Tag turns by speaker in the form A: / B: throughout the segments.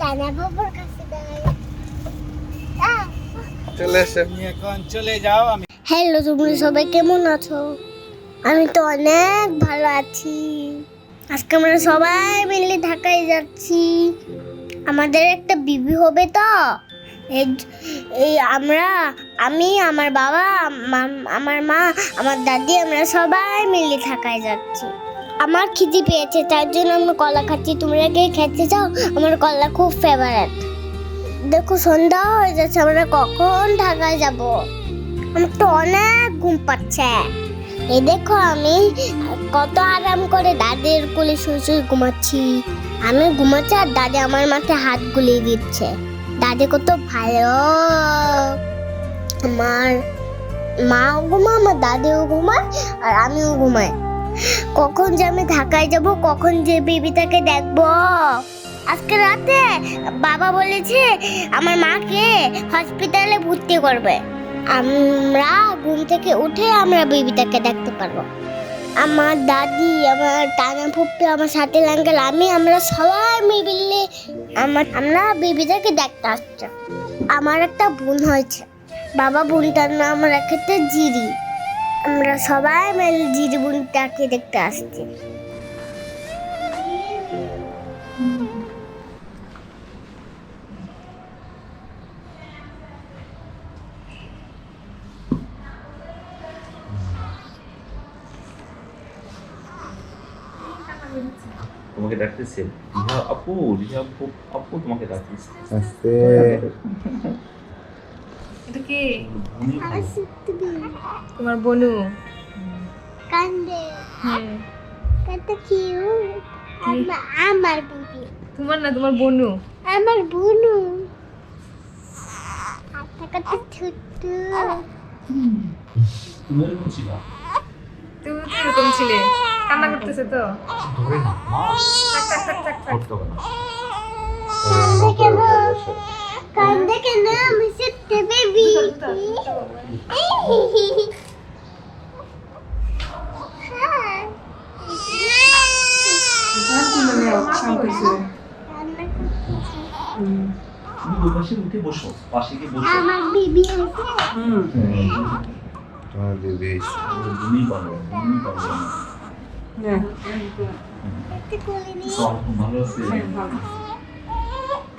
A: টানা বাবার কাছে যাই।
B: চলে এসে
C: এখন চলে যাও। আমি
A: হ্যালো, তোমরা সবাই কেমন আছো? আমি তো অনেক ভালো আছি। আজকে আমরা সবাই মিলে ঢাকায় যাচ্ছি। আমাদের একটা বিবি হবে তো। এই আমি আমার বাবা, আমার মা, আমার দাদি, আমরা সবাই মিলে ঢাকায় যাচ্ছি। আমার খিদে পেয়েছে, তার জন্য আমি কলা খাচ্ছি। তোমরা কে খেতে চাও? আমার কলা খুব ফেভারিট। দেখো সন্ধ্যা হয়ে যাচ্ছে, আমরা কখন ঢাকায় যাব? আমার তো অনেক ঘুম পাচ্ছে। এই দেখো আমি কত আরাম করে দাদির কোলে শুয়ে শুয়ে ঘুমাচ্ছি। আমি ঘুমাচ্ছি আর দাদি আমার মাথায় হাত গুলিয়ে দিচ্ছে। দাদি কত ভালো। আমার মাও ঘুমায়, আমার দাদিও ঘুমায়, আর আমিও ঘুমাই। কখন যে আমি ঢাকায় যাব, কখন যে বেবিটাকে দেখবো। আজকে রাতে বাবা বলেছে আমার মাকে হসপিটালে ভর্তি করবে। আমরা ঘুম থেকে উঠে আমরা বেবিটাকে দেখতে পারবো। আমার দাদি, আমার টানা ফুপ্পি, আমার সাথে আঙ্কেল, আমরা সবাই মিলে আমরা বেবিটাকে দেখতে আসছি। আমার একটা বোন হয়েছে, বাবা বোনটার নাম রাখেছে জিরি। আমরা সবাই মিলে জিরি বোনটাকে দেখতে আসছি।
D: তোমাকে ডাকতেছে রিহা আপু, রিহা আপু, আপু তোমাকে ডাকতেছে।
B: আস্তে
E: এটা কি
D: উনি ভালো।
E: তোমার বনু?
A: কান্দে
E: হ্যাঁ।
A: কত কিউট। আমার বেবি,
E: তোমার না, তোমার বনু।
A: আমার বোনু। হাতটা কত ছোট।
D: তুমি এরকম ছিল?
E: তুমি তো এরকম ছিলে। কান্না করতেছে তো।
D: ধরে না মাস
E: থাক থাক থাক থাক থাক।
D: করতে হবে না।
A: কান্দে কেন? আমি ছোট্ট বেবি।
E: জুতা, জুতা, জুতা।
D: তুমি ওই পাশে উঠে বসো, পাশে গিয়ে বসো।
A: আমার বেবি আছে।
B: তোমার বেবি
D: তুমি বলো, তুমি বলো না।
A: একটু কোলে নিয়ে।
D: সব ভালো আছে।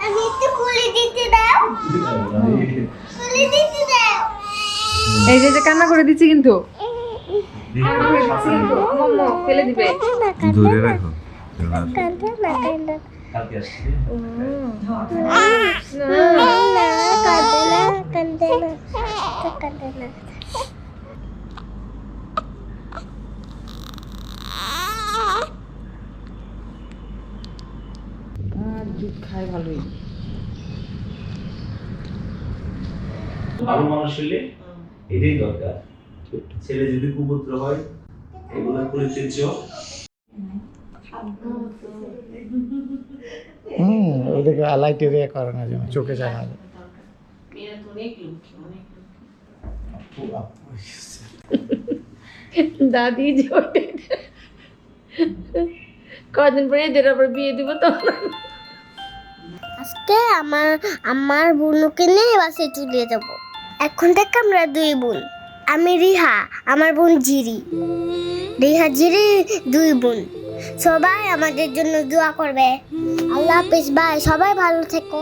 A: আমি একটু কোলে দিতে দাও। কোলে দিতে দাও।
E: এই যে কান্না করে দিচ্ছি কিন্তু।
D: দেখো,
E: কান্না করে দিচ্ছি কিন্তু। মাম্মা ফেলে দিবে।
B: দূরে রাখো।
A: কান্দে না, কান্দে না।
D: কালকে আসছে।
A: কান্দে না। কান্দে না।
E: দুধ খায় ভালোই।
D: ভালো মানুষ হলে এটাই দরকার। ছেলে যদি কুপুত্র হয়, এগুলো পরিচর্য।
C: ওদেরকে লাইট এরিয়া করানোর জন্য চোখে যায় না।
E: দাদি যে কদিন পরে যেটা পর বিয়ে দিব তো।
A: আজকে আমার বোনকে নিয়ে বাসে চলে যাব। এখন থেকে আমরা দুই বোন। আমি রিহা, আমার বোন জিরি। রিহা জিরি দুই বোন। সবাই আমাদের জন্য দোয়া করবে। আল্লাহ হাফেজ, বাই। সবাই ভালো থেকো।